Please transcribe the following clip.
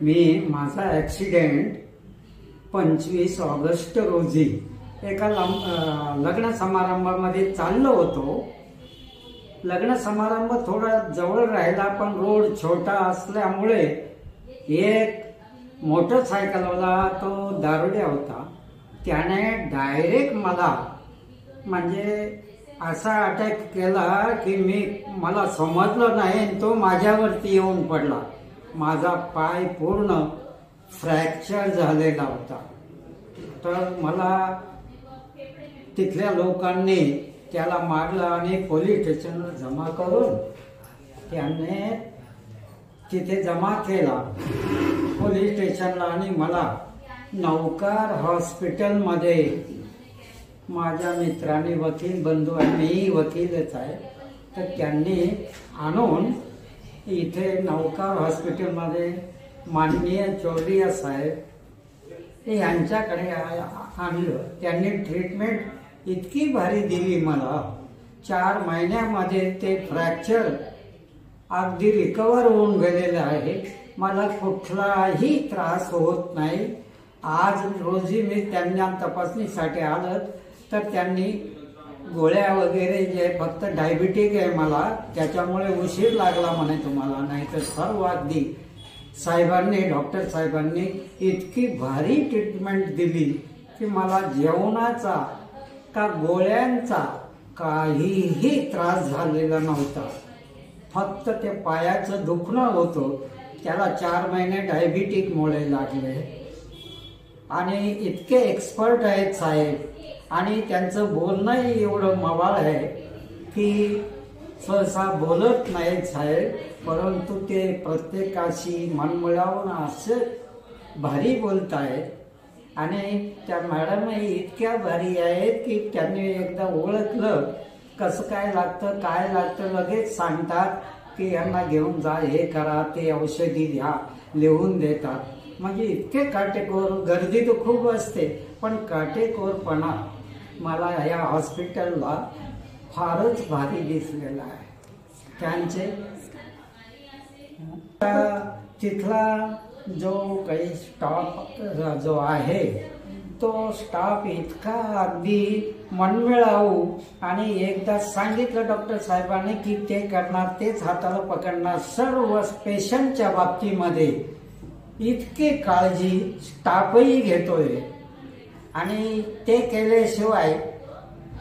माझा accident 25 August रोजी एका लग्न समारंभामध्ये चाललो होतो. लग्न समारंभ थोडा जवळ राहिला, पण रोड छोटा असल्यामुळे एक मोटरसायकलवाला तो दारुड्या होता. त्याने डायरेक्ट मला म्हणजे असा अटॅक केला की मला समजलं नाही. तो माझ्यावरती येऊन पडला. माझा पाय पूर्ण फ्रॅक्चर झालेला होता. तर मला तिथल्या लोकांनी त्याला मारलं आणि पोलीस स्टेशनला जमा करून त्याने तिथे जमा केला पोलीस स्टेशनला. आणि मला नौकार हॉस्पिटलमध्ये माझ्या मित्रांनी, वकील बंधू आणि मीही वकीलच आहे, तर त्यांनी आणून इथे नौकार हॉस्पिटलमध्ये माननीय चौधरी साहेब यांच्याकडे आणलं. त्यांनी ट्रीटमेंट इतकी भारी दिली मला. 4 महिन्यामध्ये ते फ्रॅक्चर अगदी रिकवर होऊन गेलेलं आहे. मला कुठलाही त्रास होत नाही. आज रोजी मी त्यांना तपासणीसाठी आलं तर त्यांनी गोळ्या वगैरे जे फक्त डायबिटिक आहे मला, त्याच्यामुळे उशीर लागला म्हणे तुम्हाला, नाही तर सर्व अगदी साहेबांनी, डॉक्टर साहेबांनी इतकी भारी ट्रीटमेंट दिली की मला जेवणाचा का गोळ्यांचा काहीही त्रास झालेला नव्हता. फक्त ते पायाचं दुखणं होतं, त्याला 4 महिने डायबिटिकमुळे लागले. आणि इतके एक्सपर्ट आहेत साहेब, आणि त्यांचं बोलणंही एवढं मवाळ आहे की सहसा बोलत नाहीत साहेब, परंतु ते प्रत्येकाशी मनमिळावून असं भारी बोलत आहेत. आणि त्या मॅडमही इतक्या भारी आहेत की त्यांनी एकदा ओळखलं कसं काय लागतं लगेच सांगतात की यांना घेऊन जा, हे करा, ते औषधी द्या, लिहून देतात. म्हणजे इतके काटेकोर. गर्दी तर खूप असते, पण काटेकोरपणा मला या हॉस्पिटलला फारच भारी दिसलेला आहे. त्यांचे तिथला जो काही स्टाफ जो आहे तो स्टाफ इतका अगदी मनमिळावू. आणि एकदा सांगितलं डॉक्टर साहेबांनी की ते करणार, तेच हाताला पकडणार. सर्व पेशंटच्या बाबतीमध्ये इतके काळजी स्टाफही घेतोय. आणि ते केल्याशिवाय